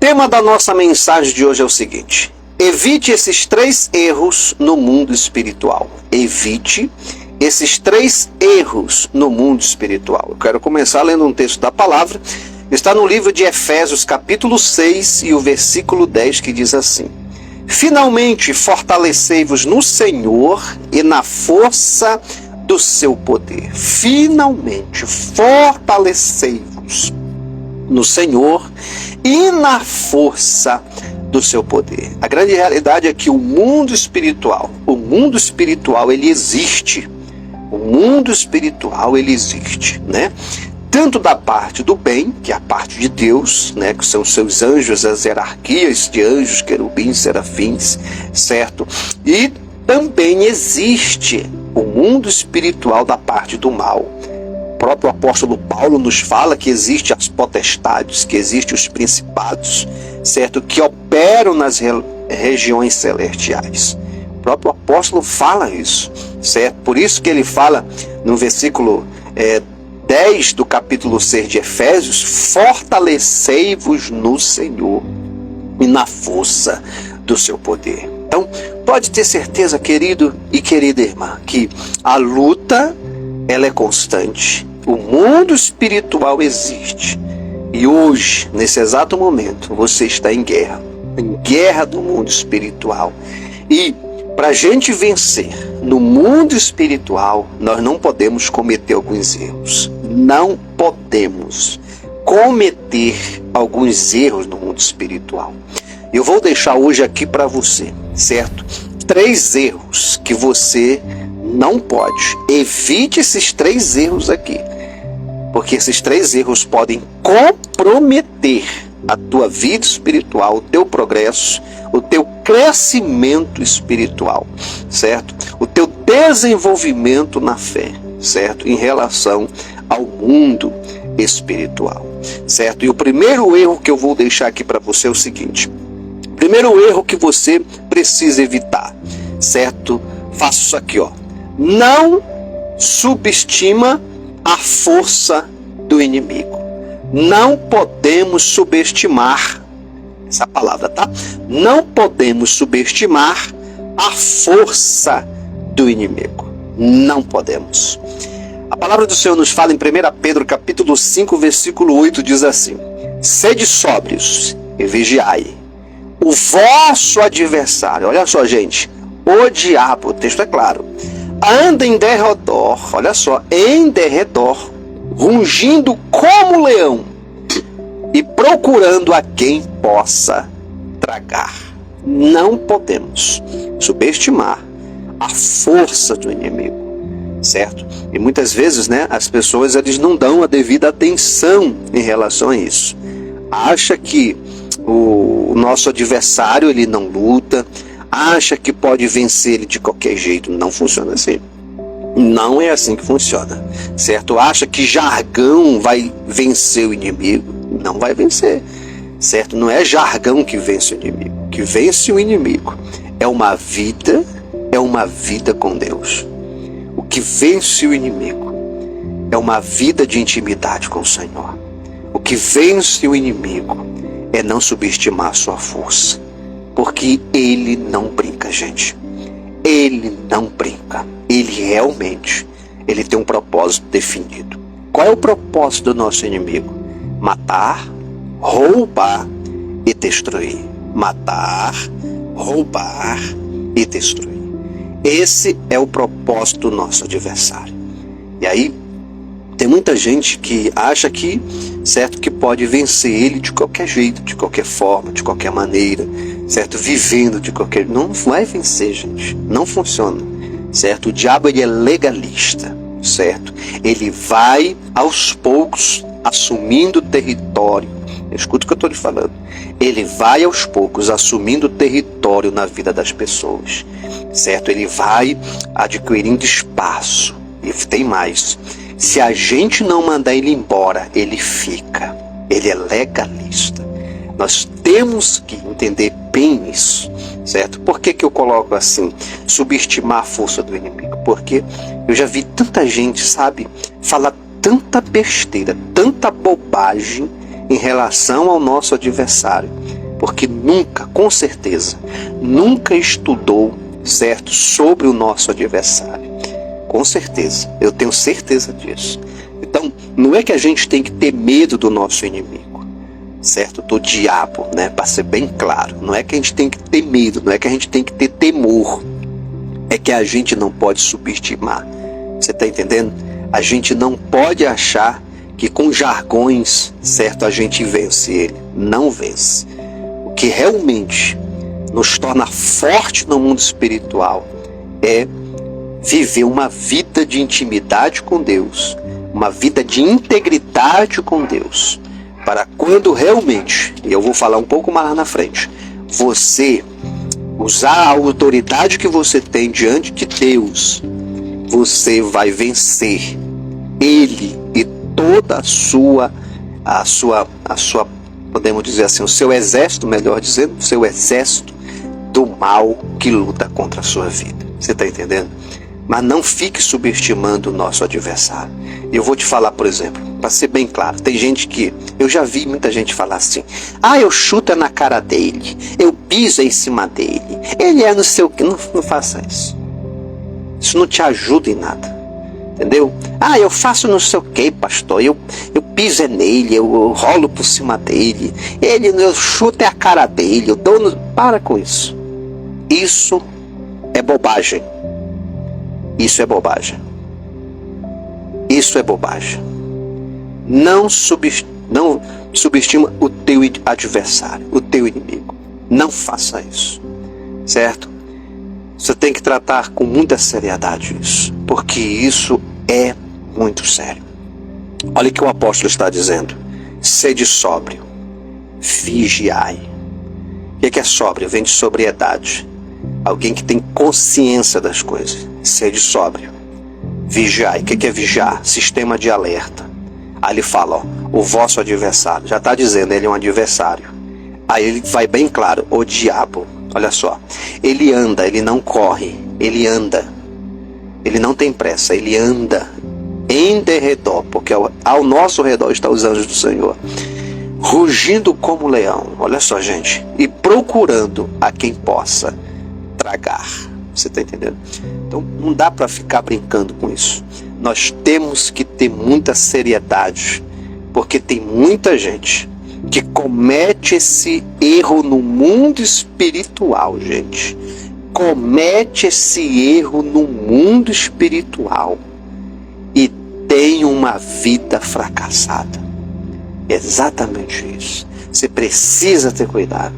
tema da nossa mensagem de hoje é o seguinte: evite esses 3 erros no mundo espiritual. Evite esses 3 erros no mundo espiritual. Eu quero começar lendo um texto da palavra. Está no livro de Efésios, capítulo 6, e o versículo 10, que diz assim: finalmente fortalecei-vos no Senhor e na força do seu poder. Finalmente fortalecei-vos no Senhor e na força do seu poder. A grande realidade é que o mundo espiritual ele existe. O mundo espiritual ele existe, né? Tanto da parte do bem, que é a parte de Deus, né, que são seus anjos, as hierarquias de anjos, querubins, serafins, certo? E também existe o mundo espiritual da parte do mal. O próprio apóstolo Paulo nos fala que existe as potestades, que existem os principados, certo? Que operam nas regiões celestiais. O próprio apóstolo fala isso, certo? Por isso que ele fala no versículo 10 do capítulo 6 de Efésios: fortalecei-vos no Senhor e na força do seu poder. Então, pode ter certeza, querido e querida irmã, que a luta ela é constante. O mundo espiritual existe. E hoje, nesse exato momento, você está em guerra do mundo espiritual. E para a gente vencer no mundo espiritual, nós não podemos cometer alguns erros. Não podemos cometer alguns erros no mundo espiritual. Eu vou deixar hoje aqui para você, certo? 3 erros que você não pode. Evite esses 3 erros aqui, porque esses 3 erros podem comprometer a tua vida espiritual, o teu progresso, o teu crescimento espiritual, certo? O teu desenvolvimento na fé, certo? Em relação ao mundo espiritual, certo? E o primeiro erro que eu vou deixar aqui para você é o seguinte: o primeiro erro que você precisa evitar, certo? Faça isso aqui, ó. Não subestima a força do inimigo. Não podemos subestimar essa palavra, tá? Não podemos subestimar a força do inimigo. Não podemos. A palavra do Senhor nos fala em 1 Pedro capítulo 5, versículo 8, diz assim: sede sóbrios e vigiai. O vosso adversário, olha só, gente, o diabo, o texto é claro, anda em derredor, olha só, em derredor, rugindo como leão e procurando a quem possa tragar. Não podemos subestimar a força do inimigo, certo? E muitas vezes, né, as pessoas eles não dão a devida atenção em relação a isso. Acha que o nosso adversário ele não luta, acha que pode vencer ele de qualquer jeito. Não funciona assim. Não é assim que funciona, certo? Acha que jargão vai vencer o inimigo. Não vai vencer, certo? Não é jargão que vence o inimigo. O que vence o inimigo é uma vida com Deus. O que vence o inimigo é uma vida de intimidade com o Senhor. O que vence o inimigo é não subestimar a sua força, porque ele não brinca, gente. Ele não brinca. Ele realmente, ele tem um propósito definido. Qual é o propósito do nosso inimigo? Matar, roubar e destruir. Matar, roubar e destruir. Esse é o propósito do nosso adversário. E aí, tem muita gente que acha que, certo, que pode vencer ele de qualquer jeito, de qualquer forma, de qualquer maneira, certo? Vivendo de qualquer... Não vai vencer, gente. Não funciona, certo? O diabo ele é legalista, certo? Ele vai aos poucos assumindo território. Escuta o que eu estou lhe falando. Ele vai aos poucos assumindo território na vida das pessoas, certo? Ele vai adquirindo espaço. E tem mais. Se a gente não mandar ele embora, ele fica. Ele é legalista. Nós temos que entender bem isso, certo? Por que eu coloco assim, subestimar a força do inimigo? Porque eu já vi tanta gente, sabe, falar tanta besteira, tanta bobagem em relação ao nosso adversário, porque nunca, com certeza, nunca estudou, certo, sobre o nosso adversário. Com certeza, eu tenho certeza disso. Então, não é que a gente tem que ter medo do nosso inimigo, certo? Do diabo, né? Para ser bem claro, não é que a gente tem que ter medo, não é que a gente tem que ter temor, é que a gente não pode subestimar. Você está entendendo? A gente não pode achar que com jargões, certo, a gente vence ele. Não vence. O que realmente nos torna forte no mundo espiritual é viver uma vida de intimidade com Deus, uma vida de integridade com Deus, para quando realmente, e eu vou falar um pouco mais lá na frente, você usar a autoridade que você tem diante de Deus, você vai vencer Ele e toda a sua, podemos dizer assim, o seu exército, melhor dizendo, o seu exército do mal que luta contra a sua vida. Você está entendendo? Mas não fique subestimando o nosso adversário. Eu vou te falar, por exemplo, para ser bem claro, tem gente que, eu já vi muita gente falar assim, eu chuto na cara dele, eu piso em cima dele, ele é não sei o que, não faça isso. Isso não te ajuda em nada, entendeu? Eu faço não sei o que, pastor, eu piso nele, eu rolo por cima dele, eu chuto a cara dele, eu dou no... Para com isso. Isso é bobagem. Isso é bobagem. Isso é bobagem. Não subestima o teu adversário, o teu inimigo. Não faça isso, certo? Você tem que tratar com muita seriedade isso, porque isso é muito sério. Olha o que o apóstolo está dizendo. Sede sóbrio, vigiai. O que é sóbrio? Vem de sobriedade. Alguém que tem consciência das coisas. Sede sóbrio, vigiai. O que é vigiar? Sistema de alerta. Aí ele fala, o vosso adversário. Já está dizendo, ele é um adversário. Aí ele vai bem claro, o diabo. Olha só, ele anda, ele não corre, ele anda. Ele não tem pressa, ele anda em derredor, porque ao nosso redor estão os anjos do Senhor, rugindo como leão. Olha só, gente, e procurando a quem possa tragar. Você está entendendo? Então não dá para ficar brincando com isso. Nós temos que ter muita seriedade, porque tem muita gente que comete esse erro no mundo espiritual, gente. Comete esse erro no mundo espiritual e tem uma vida fracassada. Exatamente isso. Você precisa ter cuidado.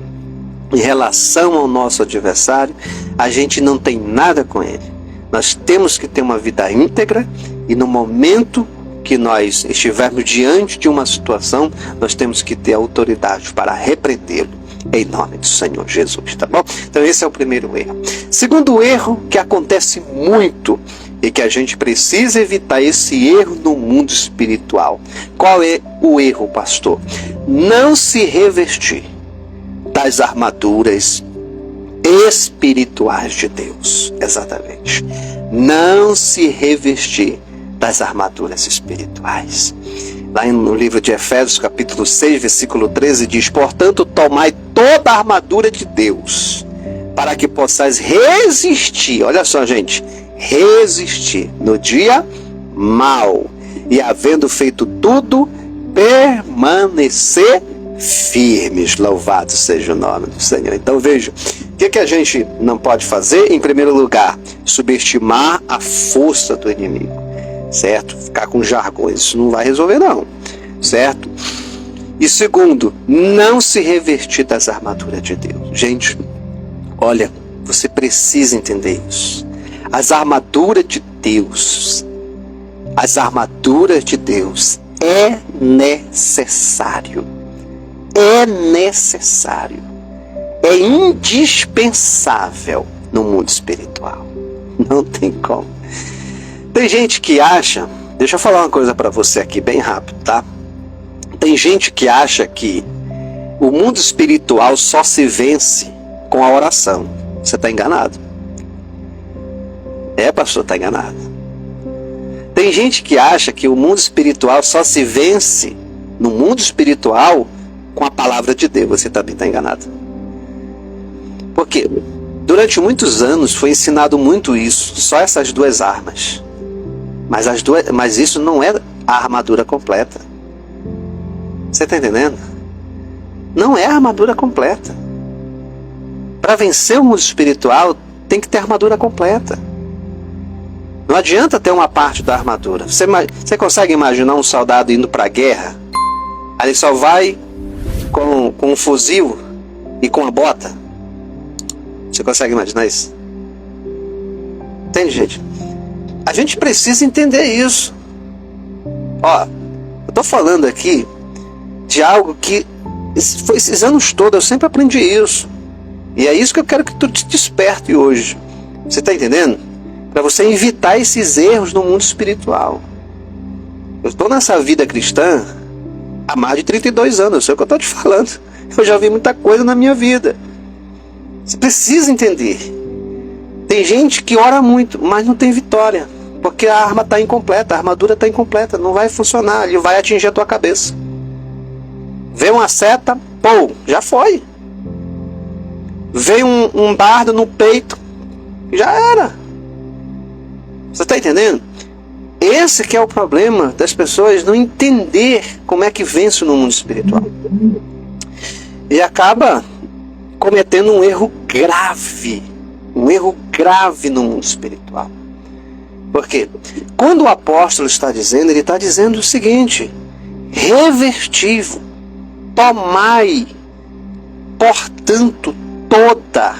Em relação ao nosso adversário, a gente não tem nada com ele. Nós temos que ter uma vida íntegra e no momento que nós estivermos diante de uma situação, nós temos que ter autoridade para repreendê-lo em nome do Senhor Jesus, tá bom? Então esse é o primeiro erro. Segundo erro que acontece muito e que a gente precisa evitar, esse erro no mundo espiritual. Qual é o erro, pastor? Não se revestir das armaduras espirituais de Deus. Exatamente. Não se revestir das armaduras espirituais. Lá no livro de Efésios, capítulo 6, versículo 13, diz: portanto, tomai toda a armadura de Deus, para que possais resistir. Olha só, gente, resistir no dia mau, e havendo feito tudo, permanecer firmes. Louvado seja o nome do Senhor. Então veja, o que a gente não pode fazer? Em primeiro lugar, subestimar a força do inimigo, certo? Ficar com jargões, isso não vai resolver não, certo? E segundo, não se revestir das armaduras de Deus. Gente, olha, você precisa entender isso. As armaduras de Deus, é necessário. É necessário. É indispensável no mundo espiritual. Não tem como. Tem gente que acha, deixa eu falar uma coisa para você aqui bem rápido, tá? Tem gente que acha que o mundo espiritual só se vence com a oração. Você está enganado. Pastor, está enganado. Tem gente que acha que o mundo espiritual só se vence no mundo espiritual com a palavra de Deus, você também está enganado. Porque durante muitos anos foi ensinado muito isso, só essas duas armas. Mas isso não é a armadura completa. Você está entendendo? Não é a armadura completa. Para vencer o mundo espiritual, tem que ter armadura completa. Não adianta ter uma parte da armadura. Você consegue imaginar um soldado indo para a guerra? Aí ele só vai com um fuzil e com a bota? Você consegue imaginar isso? Entende, gente? A gente precisa entender isso. Ó, eu tô falando aqui de algo que foi esses anos todos, eu sempre aprendi isso. E é isso que eu quero que tu te desperte hoje. Você tá entendendo? Para você evitar esses erros no mundo espiritual. Eu estou nessa vida cristã há mais de 32 anos, eu sei o que eu estou te falando. Eu já vi muita coisa na minha vida. Você precisa entender. Tem gente que ora muito, mas não tem vitória. Porque a arma está incompleta, a armadura está incompleta. Não vai funcionar, ele vai atingir a tua cabeça. Vê uma seta, pô, já foi. Vê um dardo no peito, já era. Você está entendendo? Esse que é o problema das pessoas não entender como é que vence no mundo espiritual. E acaba cometendo um erro grave no mundo espiritual. Porque quando o apóstolo está dizendo, ele está dizendo o seguinte: revertivo, tomai, portanto, toda.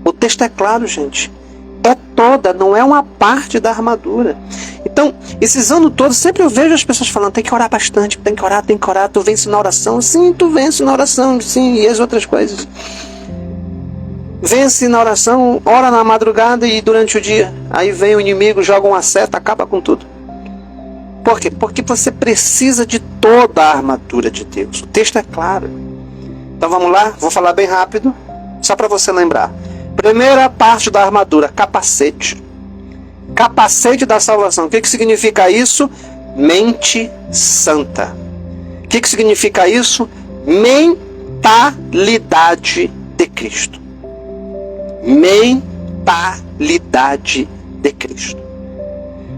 O texto é claro, gente. É toda, não é uma parte da armadura. Então, esses anos todos, sempre eu vejo as pessoas falando, tem que orar bastante, tem que orar, tu vence na oração. Sim, tu vence na oração, sim, e as outras coisas. Vence na oração, ora na madrugada e durante o dia. Aí vem o inimigo, joga uma seta, acaba com tudo. Por quê? Porque você precisa de toda a armadura de Deus. O texto é claro. Então vamos lá, vou falar bem rápido, só para você lembrar. Primeira parte da armadura, capacete. Capacete da salvação. O que significa isso? Mente santa. O que significa isso? Mentalidade de Cristo. Mentalidade de Cristo.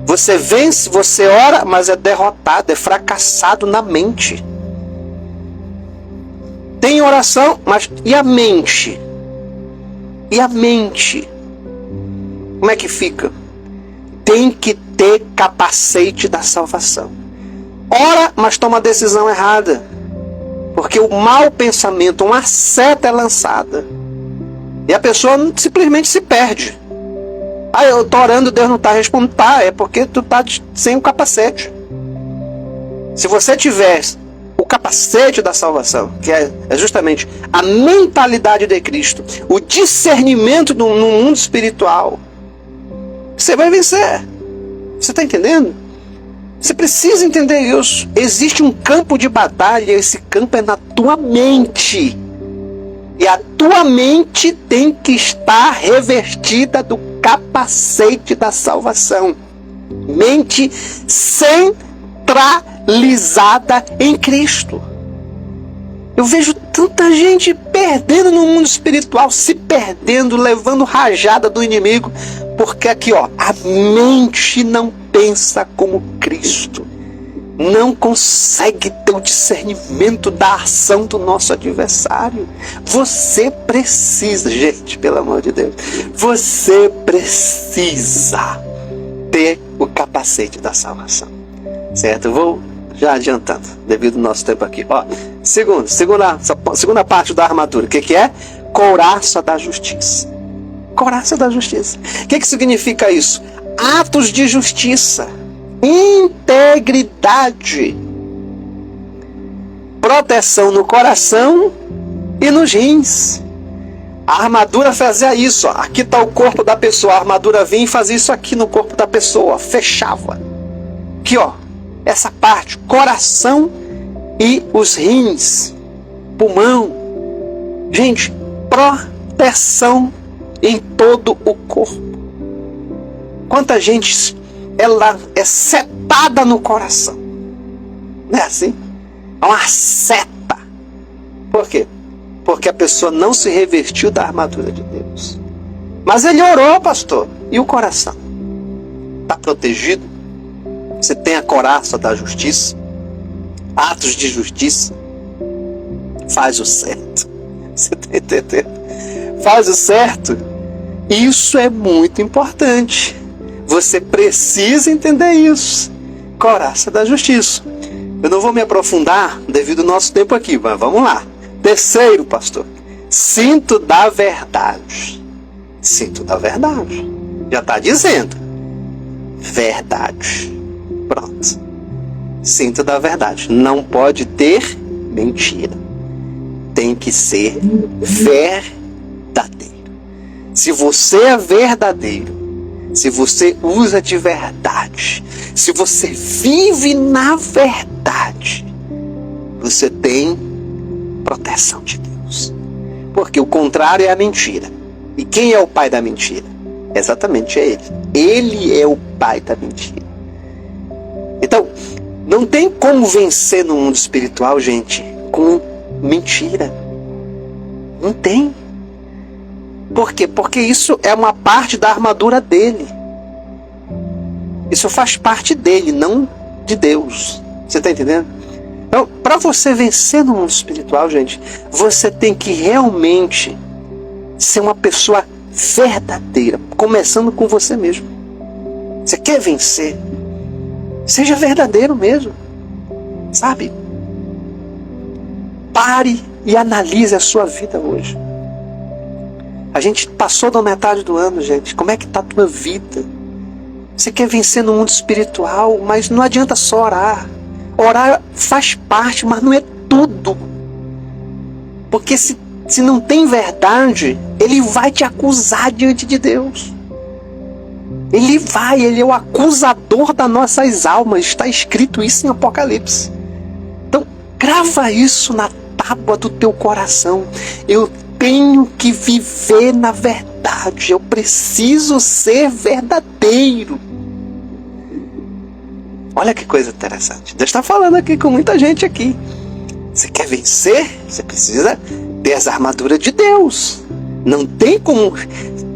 Você vence, você ora, mas é derrotado, é fracassado na mente. Tem oração, mas e a mente? E a mente? Como é que fica? Tem que ter capacete da salvação. Ora, mas toma a decisão errada. Porque o mau pensamento, uma seta é lançada. E a pessoa simplesmente se perde. Ah, eu tô orando, Deus não está respondendo. Tá, é porque tu tá sem o capacete. Se você tivesse o capacete da salvação, que é justamente a mentalidade de Cristo, o discernimento no mundo espiritual, você vai vencer. Você está entendendo? Você precisa entender isso. Existe um campo de batalha, esse campo é na tua mente. E a tua mente tem que estar revestida do capacete da salvação. Mente centralizada em Cristo. Eu vejo tanta gente perdendo no mundo espiritual, se perdendo, levando rajada do inimigo, porque aqui, ó, a mente não pensa como Cristo. Não consegue ter o discernimento da ação do nosso adversário. Você precisa, gente, pelo amor de Deus, você precisa ter o capacete da salvação. Certo? Eu vou já adiantando, devido ao nosso tempo aqui. Ó, segunda parte da armadura. O que é? Couraça da justiça. Couraça da justiça. O que significa isso? Atos de justiça. Integridade, proteção no coração e nos rins. A armadura fazia isso, ó. Aqui está o corpo da pessoa, a armadura vinha e fazia isso aqui no corpo da pessoa, fechava. Aqui, ó, essa parte, coração e os rins, pulmão. Gente, proteção em todo o corpo. Quanta gente ela é setada no coração. Não é assim? É uma seta. Por quê? Porque a pessoa não se revestiu da armadura de Deus. Mas ele orou, pastor. E o coração? Está protegido? Você tem a coraça da justiça? Atos de justiça? Faz o certo. Você está entendendo? Faz o certo. Isso é muito importante. Você precisa entender isso. Coraça da justiça. Eu não vou me aprofundar devido ao nosso tempo aqui, mas vamos lá. Terceiro, pastor. Cinto da verdade. Cinto da verdade. Já está dizendo. Verdade. Pronto. Cinto da verdade. Não pode ter mentira. Tem que ser verdadeiro. Se você é verdadeiro, se você usa de verdade, se você vive na verdade, você tem proteção de Deus. Porque o contrário é a mentira. E quem é o pai da mentira? Exatamente, é ele. Ele é o pai da mentira. Então, não tem como vencer no mundo espiritual, gente, com mentira. Não tem. Por quê? Porque isso é uma parte da armadura dele. Isso faz parte dele, não de Deus. Você está entendendo? Então, para você vencer no mundo espiritual, gente, você tem que realmente ser uma pessoa verdadeira, começando com você mesmo. Você quer vencer? Seja verdadeiro mesmo. Sabe? Pare e analise a sua vida hoje. A gente passou da metade do ano, gente. Como é que está a tua vida? Você quer vencer no mundo espiritual, mas não adianta só orar. Orar faz parte, mas não é tudo. Porque se não tem verdade, ele vai te acusar diante de Deus. Ele é o acusador das nossas almas. Está escrito isso em Apocalipse. Então, grava isso na tábua do teu coração. Eu tenho que viver na verdade. Eu preciso ser verdadeiro. Olha que coisa interessante. Deus está falando aqui com muita gente aqui. Você quer vencer? Você precisa ter as armaduras de Deus. Não tem como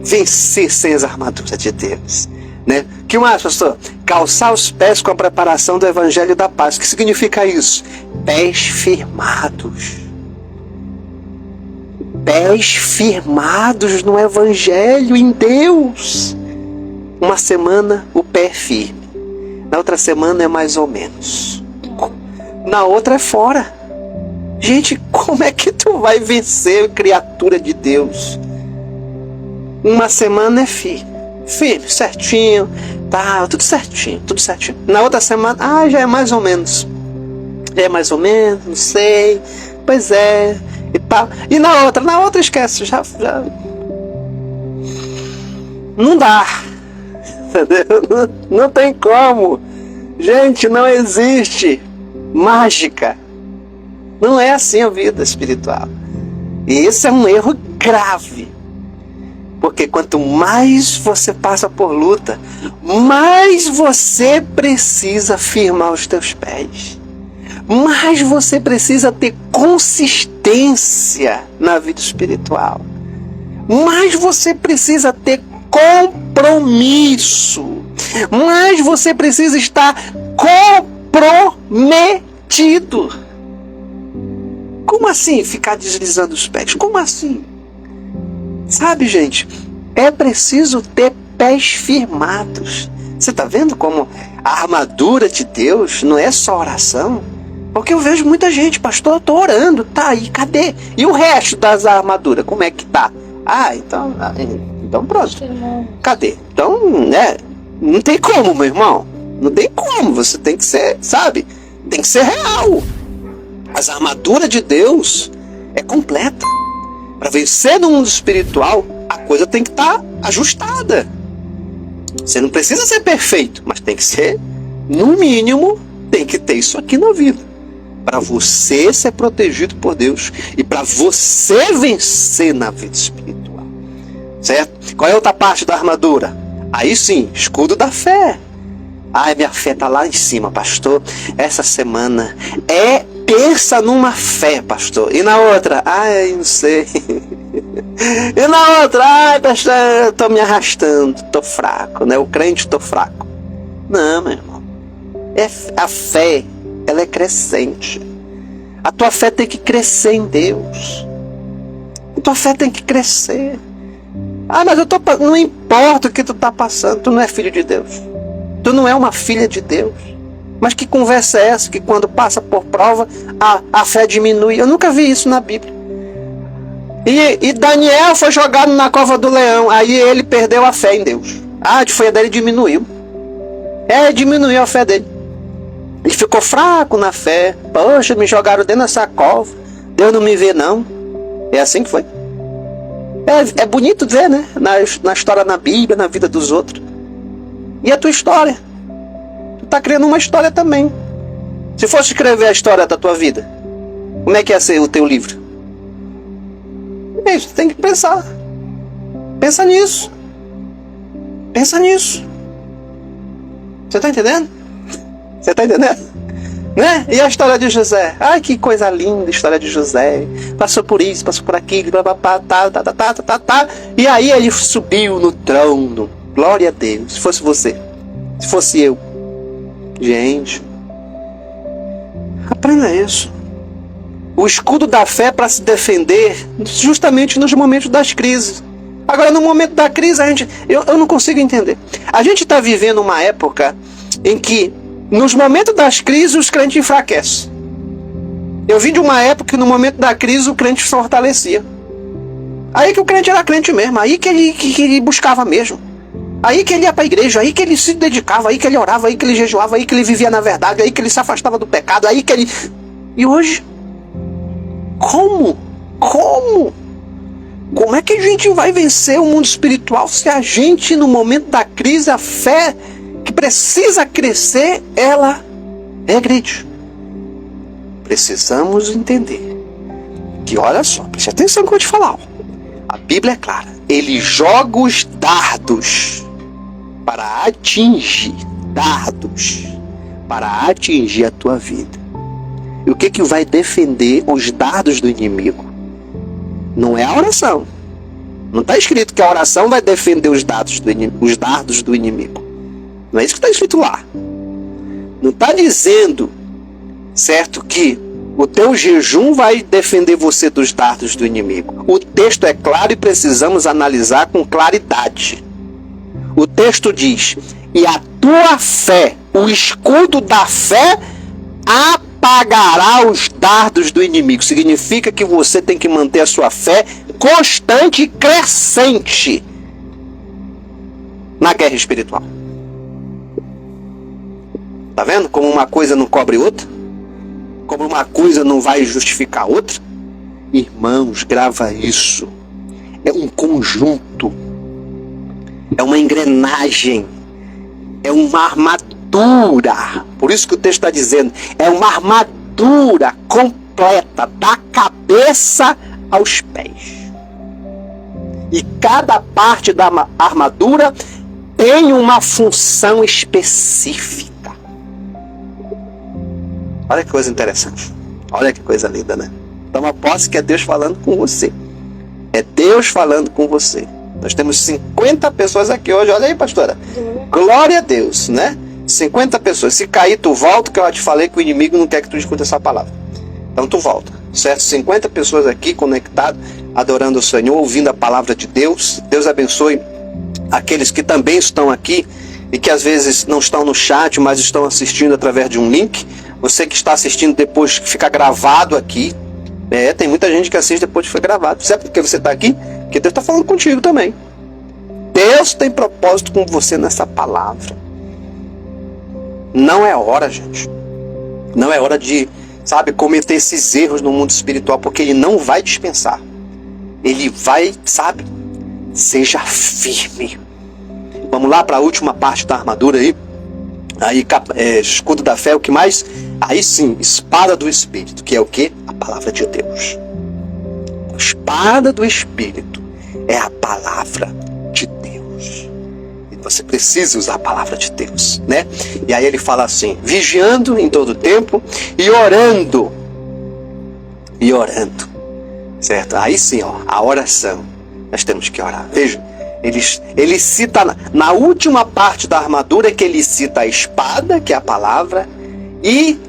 vencer sem as armaduras de Deus, né? Que mais, pastor? Calçar os pés com a preparação do Evangelho da Paz. O que significa isso? Pés firmados. Pés firmados no Evangelho, em Deus. Uma semana o pé é firme. Na outra semana é mais ou menos. Na outra é fora. Gente, como é que tu vai vencer, criatura de Deus? Uma semana é firme, certinho, tá, tudo certinho. Na outra semana, já é mais ou menos. É mais ou menos, não sei, pois é, e tal. E na outra esquece, já. Não dá, entendeu? Não tem como. Gente, não existe mágica. Não é assim a vida espiritual. E esse é um erro grave. Porque quanto mais você passa por luta, mais você precisa firmar os teus pés. Mais você precisa ter consistência na vida espiritual. Mais você precisa ter compromisso. Mais você precisa estar comprometido. Como assim ficar deslizando os pés? Como assim? Sabe, gente, é preciso ter pés firmados. Você está vendo como a armadura de Deus não é só oração? Porque eu vejo muita gente, pastor, eu estou orando, tá aí, cadê? E o resto das armaduras, como é que tá? Então pronto. Cadê? Então, não tem como, meu irmão. Não tem como, você tem que ser, sabe? Tem que ser real. As armaduras de Deus é completa. Para vencer no mundo espiritual, a coisa tem que estar ajustada. Você não precisa ser perfeito, mas tem que ser, no mínimo, tem que ter isso aqui na vida. Para você ser protegido por Deus e para você vencer na vida espiritual. Certo? Qual é a outra parte da armadura? Aí sim, escudo da fé. Minha fé está lá em cima, pastor. Essa semana é pensa numa fé, pastor. E na outra, ai, não sei. E na outra, ai, pastor, eu tô me arrastando, tô fraco, né? O crente, tô fraco. Não, meu irmão. A fé, ela é crescente. A tua fé tem que crescer em Deus. A tua fé tem que crescer. Ah, mas não importa o que tu tá passando, tu não é filho de Deus. Tu não é uma filha de Deus. Mas que conversa é essa que quando passa por prova, a fé diminui? Eu nunca vi isso na Bíblia. E Daniel foi jogado na cova do leão, aí ele perdeu a fé em Deus. A fé dele diminuiu. Diminuiu a fé dele. Ele ficou fraco na fé. Poxa, me jogaram dentro dessa cova. Deus não me vê não. É assim que foi. É bonito ver, né? Na história na Bíblia, na vida dos outros. E a tua história? Tu tá criando uma história também. Se fosse escrever a história da tua vida, como é que ia ser o teu livro? É isso, tem que pensar. Pensa nisso. Pensa nisso. Você tá entendendo? Você tá entendendo? Né? E a história de José? Ai, que coisa linda a história de José. Passou por isso, passou por aquilo, e aí ele subiu no trono. Glória a Deus. Se fosse você, se fosse eu. Gente, aprenda isso. O escudo da fé para se defender justamente nos momentos das crises. Agora, no momento da crise, eu não consigo entender. A gente está vivendo uma época em que, nos momentos das crises, os crentes enfraquecem. Eu vim de uma época que, no momento da crise, o crente se fortalecia. Aí que o crente era crente mesmo, aí que ele buscava mesmo. Aí que ele ia para a igreja, aí que ele se dedicava, aí que ele orava, aí que ele jejuava, aí que ele vivia na verdade, aí que ele se afastava do pecado, aí que ele... E hoje? Como? Como é que a gente vai vencer o mundo espiritual se a gente, no momento da crise, a fé que precisa crescer, ela regride? Precisamos entender que, olha só, preste atenção no que eu vou te falar. A Bíblia é clara. Ele joga os dardos para atingir a tua vida. E o que vai defender os dardos do inimigo? Não é a oração. Não está escrito que a oração vai defender os dardos do inimigo. Não é isso que está escrito lá. Não está dizendo, certo, que o teu jejum vai defender você dos dardos do inimigo. O texto é claro e precisamos analisar com claridade. O texto diz: e a tua fé, o escudo da fé, apagará os dardos do inimigo. Significa que você tem que manter a sua fé constante e crescente na guerra espiritual. Tá vendo como uma coisa não cobre outra? Como uma coisa não vai justificar outra? Irmãos, grava isso. É um conjunto. É uma engrenagem. É uma armadura. Por isso que o texto está dizendo, é uma armadura completa, da cabeça aos pés. E cada parte da armadura tem uma função específica. Olha que coisa interessante. Olha que coisa linda, né? Toma posse que é Deus falando com você. É Deus falando com você. Nós temos 50 pessoas aqui hoje. Olha aí, pastora. Glória a Deus, né? 50 pessoas. Se cair, tu volta, que eu já te falei que o inimigo não quer que tu escute essa palavra. Então tu volta. Certo? 50 pessoas aqui conectadas, adorando o Senhor, ouvindo a palavra de Deus. Deus abençoe aqueles que também estão aqui e que às vezes não estão no chat, mas estão assistindo através de um link. Você que está assistindo depois que fica gravado aqui. Tem muita gente que assiste depois que foi gravado. Sabe por que você está aqui? Porque Deus está falando contigo também. Deus tem propósito com você nessa palavra. Não é hora, gente. Não é hora de, cometer esses erros no mundo espiritual, porque Ele não vai dispensar. Ele vai, seja firme. Vamos lá para a última parte da armadura aí. Aí, escudo da fé, o que mais? Aí sim, espada do Espírito, que é o quê? A palavra de Deus. A espada do Espírito é a palavra de Deus. E você precisa usar a palavra de Deus, né? E aí ele fala assim: vigiando em todo tempo e orando e orando, certo? Aí sim, ó, a oração, nós temos que orar. Veja, ele cita na última parte da armadura, que ele cita a espada, que é a palavra, e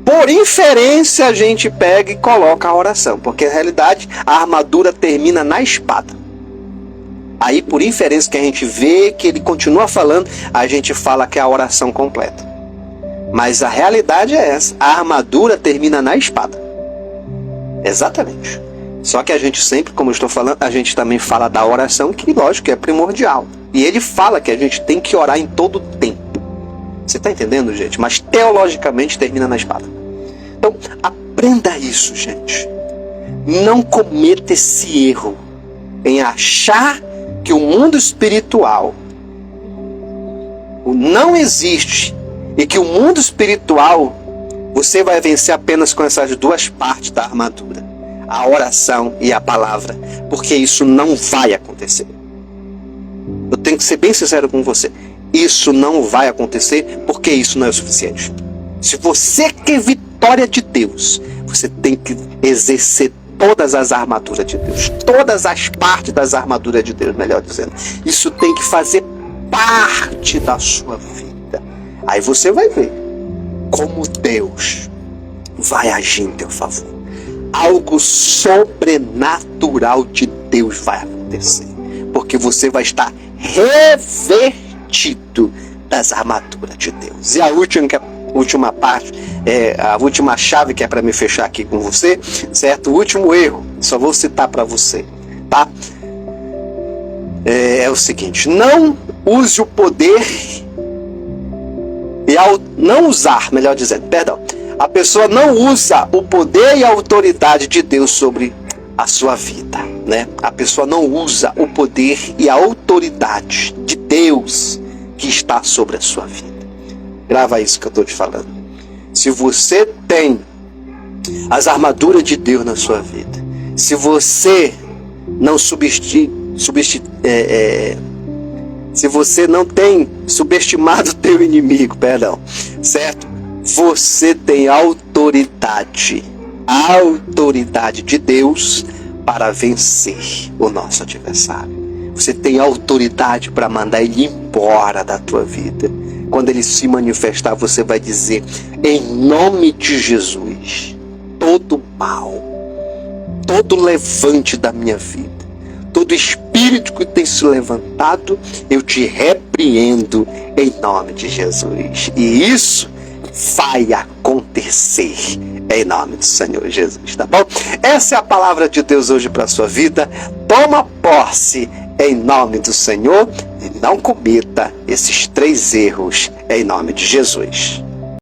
por inferência a gente pega e coloca a oração, porque na realidade a armadura termina na espada. Aí por inferência que a gente vê que ele continua falando, a gente fala que é a oração completa. Mas a realidade é essa, a armadura termina na espada. Exatamente. Só que a gente sempre, como eu estou falando, a gente também fala da oração, que lógico é primordial. E ele fala que a gente tem que orar em todo o tempo. Você está entendendo, gente? Mas teologicamente termina na espada. Então, aprenda isso, gente. Não cometa esse erro em achar que o mundo espiritual não existe e que o mundo espiritual você vai vencer apenas com essas duas partes da armadura, a oração e a palavra, porque isso não vai acontecer. Eu tenho que ser bem sincero com você. Isso não vai acontecer porque isso não é o suficiente. Se você quer vitória de Deus, você tem que exercer todas as armaduras de Deus, todas as partes das armaduras de Deus, melhor dizendo. Isso tem que fazer parte da sua vida. Aí você vai ver como Deus vai agir em teu favor. Algo sobrenatural de Deus vai acontecer, porque você vai estar revestido das armaduras de Deus. E a última parte, a última chave que é para me fechar aqui com você, certo? O último erro, só vou citar para você, tá? É o seguinte: não use o poder e não usar, melhor dizendo, perdão. A pessoa não usa o poder e a autoridade de Deus sobre a sua vida, né? A pessoa não usa o poder e a autoridade de Deus que está sobre a sua vida. Grava isso que eu estou te falando. Se você tem as armaduras de Deus na sua vida, se você não se você não tem subestimado o teu inimigo, certo? Você tem autoridade, a autoridade de Deus para vencer o nosso adversário. Você tem autoridade para mandar ele embora da tua vida. Quando ele se manifestar, você vai dizer: em nome de Jesus, todo mal, todo levante da minha vida, todo espírito que tem se levantado, eu te repreendo em nome de Jesus. E isso vai acontecer em nome do Senhor Jesus, tá bom? Essa é a palavra de Deus hoje para a sua vida. Toma posse em nome do Senhor e não cometa esses 3 erros em nome de Jesus.